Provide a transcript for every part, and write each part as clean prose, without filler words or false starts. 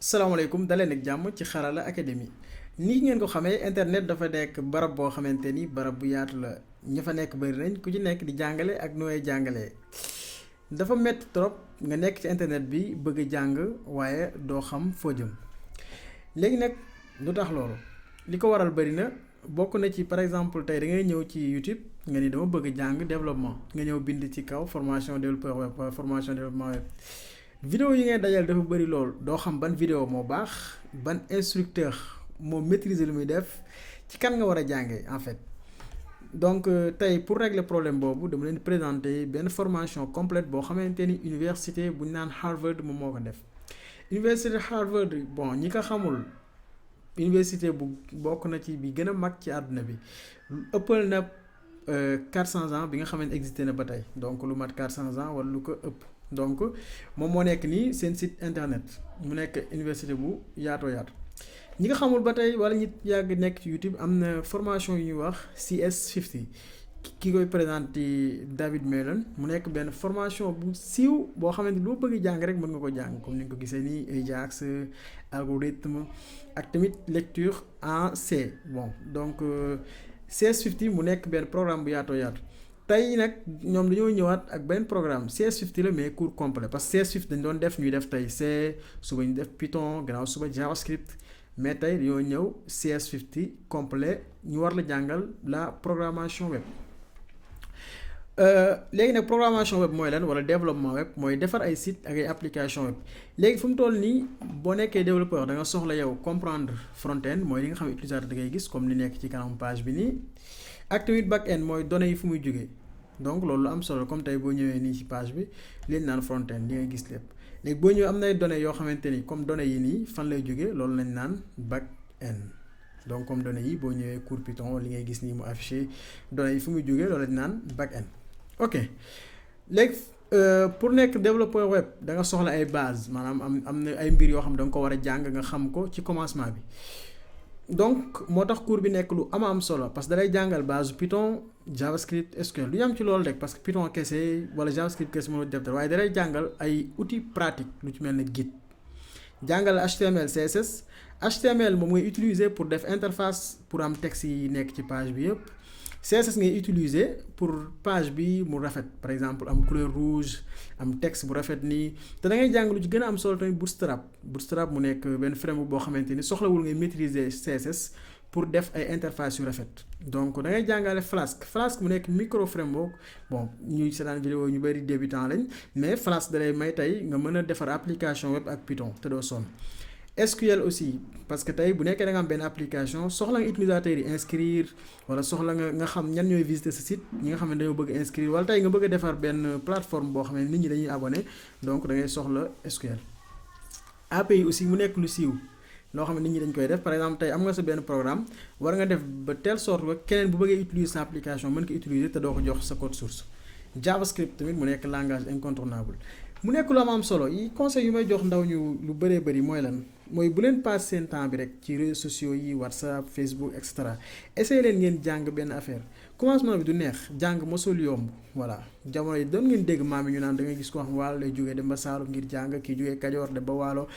salaamaaleykum daleen ak jàmm ci Xarala Academy ni ngeen ko xamee internet dafa nekk barab boo xamante ni barab bu yaatu la ña fa nekk bari nañ ku ci nekk di jàngale ak nooy jàngalee dafa métti trop nga nekk ci internet bi bëgg a jàng waaye doo xam foo jëm léegi nag lu tax loolu li ko waral bari na bokk na ci par exemple tey da ngay ñëw ci YouTube nga ni dama bëgg jàng développement nga ñëw bind ci kaw formation développeur web formation développement web. Vidéo yi ngay dajal dafa bëri lool doo xam ban vidéo moo baax ban instructeur moo maîtriser lu muy def ci kan nga war a jàngee en fait donc tey pour régler problème boobu dama leen présenter benn formation complète boo xamante ni université bu ñu naan Harvard moom moo ko def. Université Harvard bon ñi ko xamul université bu bokk na ci bi gën a mag ci àdduna bi ëppal na 400 ans bi nga xamante existé na ba tey donc lu mat 400 ans wala lu ko ëpp. Donc moom moo nekk nii seen site internet mu nekk université bu yaatoo yaatu ñi nga xamul ba tey wala ñi yàgg nekk ci YouTube am na formation yu ñuy wax CS50 ki koy présenté David Mellon mu nekk benn formation bu siiw boo xamante ni loo bëgg jàng rek mën nga ko jàng comme ni nga ko gisee nii Ajax algorithme ak tamit lecture en C bon donc CS50 mu nekk benn programme bu yaatoo yaatu. tey nag ñoom dañoo ñëwaat ak benn programme CS50 la mais cours complet parce que CS50 dañ doon def ñuy def tey C suba ñu def Python gannaaw suba JavaScript mais tey dañoo ñëw CS50 complet ñu war la jàngal la programmation web. léegi nag programmation web mooy lan wala développement web mooy defar ay site ak ay application web léegi fu mu toll nii boo nekkee développeur da nga soxla yow comprendre front-end mooy li nga xam ne utilisateur da ngay gis comme ni nekk ci kanam page bi nii. ak tamit back-end mooy données yi fu muy jógee donc loolu lu am solo comme tey boo ñëwee nii ci page bi leen naan front-end li nga gis lépp léegi boo ñëwee am nay données yoo xamante ni comme données yi nii fan lay jógee loolu lañ naan back-end donc comme données yi boo ñëwee cours Python li ngay gis nii mu affiché données yi fu muy jógee loolu lañ naan back-end ok léegi pour nekk développeur web da nga soxla ay base maanaam am na ay mbir yoo xam da nga ko war a jàng nga xam ko ci commencement bi. donc moo tax cours bi nekk lu am solo parce que da lay jàngal base Python JavaScript SQL lu ñu am ci loolu rek parce que Python kese wala JavaScript kese mënoo def dara waaye da lay jàngal ay outils pratiques lu ci mel ne Git jàngal HTML CSS HTML moom ngay utiliser pour def interface pour am texte yi nekk ci page bi yëpp CSS ngay utiliser pour page bi mu rafet par exemple am couleur rouge am texte bu rafet nii te da ngay jàng lu ci gën a am solo tamit Bootstrap mu nekk benn framework boo xamante ni soxlawul ngay maîtriser CSS pour def ay interface yu rafet donc da ngay jàngale Flask mu nekk micro framework bon ñuy seetaan vidéo ñu bëri débutant lañ mais Flask da lay may tey nga mën a defar application web ak Python te doo sonn. SQL aussi parce que tey bu nekkee da nga am benn application soxla nga utilisateurs yi inscrire wala soxla nga xam ñan ñooy visiter sa site ñi nga xam ne dañoo bëgg inscrire wala tey nga bëgg a defar benn plateforme boo xam ne nit ñi dañuy abonné donc da ngay soxla SQL. API aussi mu nekk lu siiw loo xam ne nit ñi dañ koy def par exemple tey am nga sa benn programme war nga def ba telle sorte que keneen bu bëggee utiliser sa application mën ko utiliser te doo ko jox sa code source. JavaScript tamit mu nekk langage incontournable mu nekk lu am solo yi conseil yu may jox ndaw ñu lu bëree bëri mooy lan mooy bu leen passe seen temps bi rek ci réseaux sociaux yi WhatsApp Facebook et cetera essayé leen ngeen jàng benn affaire commencement bi du neex jàng mosul yomb voilà jamono yi doon ngeen dégg maam yi ñu naan da ngay gis ko xam waalo lay jógee dem ba Saalum ngir jàng kii jógee Kajoor dem ba Waalo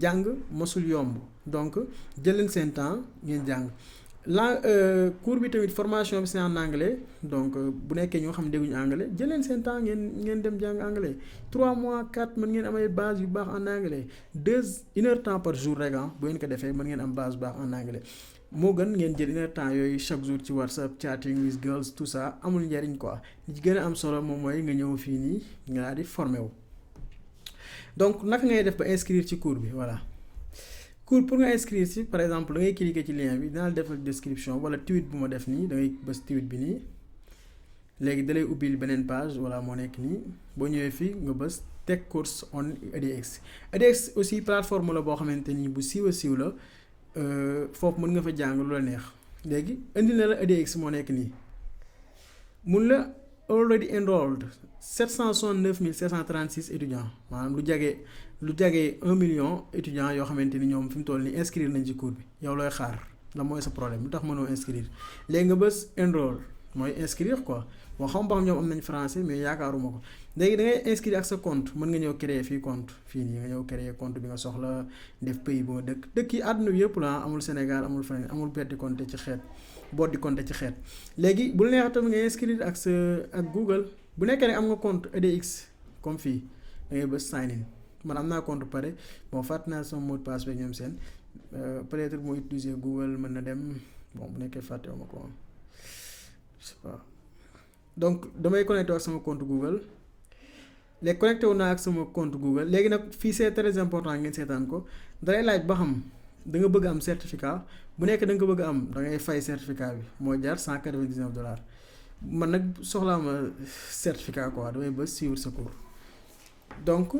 jàng mosul yomb donc jël leen seen temps ngeen jàng. cours bi tamit formation bi c'est en anglais donc bu nekkee ñoo xam ne dégguñu anglais jël leen seen temps ngeen dem jàng anglais 3 mois 4 mën ngeen am ay base yu baax en anglais 1 heure temps par jour rek bu ngeen ko defee mën ngeen am base bu baax en anglais moo gën ngeen jël 1 heure temps yooyu chaque jour ci WhatsApp chatting with girls tout ça amul njariñ quoi li ci gën a am solo moom mooy nga ñëw fii nii nga daal di formé wu donc naka ngay def ba inscrire ci cours bi voilà. cours pour nga inscrire ci par exemple da ngay cliquer ci lien bi dinaa defal description wala tweet bu ma def nii da ngay bës tweet bi nii léegi da lay ubbil beneen page wala moo nekk nii boo ñëwee fii nga bës tech course on edX. edX aussi plateforme la boo xamante ni bu siiw la foofu mën nga fa jàng lu la neex léegi indi na la edX moo nekk nii mun la already enrolled 769 736 étudiants maanaam lu jagee 1 million étudiants yoo xamante ni ñoom fi mu toll nii inscrire nañ ci cours bi yow looy xaar la mooy sa problème lu tax mënoo inscrire léegi nga bës enroll mooy inscrire quoi boo xam ñoom am nañ français mais yaakaaruma ko léegi da ngay inscrire ak sa compte mën nga ñëw créer fii compte fii nii nga ñëw créer compte bi nga soxla def pays bu nga dëkk yi àdduna bi yëpp la amul Sénégal amul feneen amul beddi compte ci xeet boot di compte ci xeet léegi bu la neexee tamit nga inscrire ak sa ak Google bu nekkee ne am nga compte EDX comme fii da ngay bës sign in man am naa compte pare bon fàtte naa sama mot de passe bi ñoom seen peut-être moo utiliser Google mën na dem bon bu nekkee fàtte ma ko je sais pas donc damay connecté ak sama compte Google léegi connecté wu naa ak sama compte Google léegi nag fii c'est très important ngeen seetaan ko dalay laaj ba xam da nga bëgg am certificat bu nekk da nga ko bëgg am da ngay fay certificat bi moo jar $199 man nag soxlaa ma certificat quoi damay ba suivre sa cours donc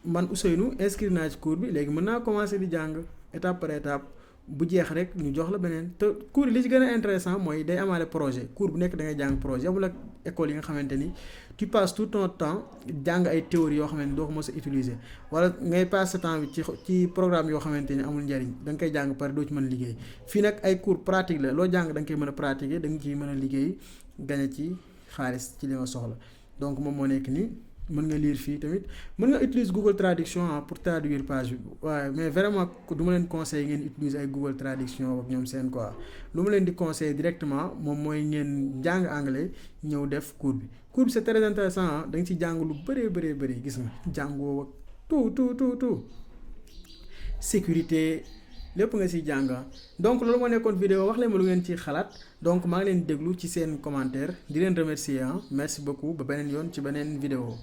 man Ousseynou inscrire naa ci cours bi léegi mën naa commencer di jàng étape par étape bu jeex rek ñu jox la beneen te cours yi li ci gën a intéressant mooy day amaale projet cours bu nekk da ngay jàng projet amul ak école yi nga xamante ni tu passes tout ton temps jàng ay théories yoo xamante ni doo ko mos a utiliser wala ngay passer temps bi ci programme yoo xamante ni amul njariñ da nga koy jàng pare doo ci mën a liggéey fii nag ay cours pratique la loo jàng da nga koy mën a pratiquer da nga ciy mën a liggéey gañe ci xaalis ci li nga soxla donc moom moo nekk nii mën nga lire fii tamit mën nga utiliser Google Traduction pour traduire page bi waaye mais vraiment du ma leen conseil ngeen utiliser ay Google Traduction ak ñoom seen quoi lu ma leen di conseil directement moom mooy ngeen jàng anglais ñëw def cours bi c'est très intéressant da nga ci jàng lu bëree gis nga jàngoo ak tout sécurité lépp nga ci jàng donc loolu moo nekkoon vidéo wax leen ma lu ngeen ci xalaat donc maa ngi leen déglu ci seen commentaire di leen remercier merci beaucoup ba beneen yoon ci beneen vidéo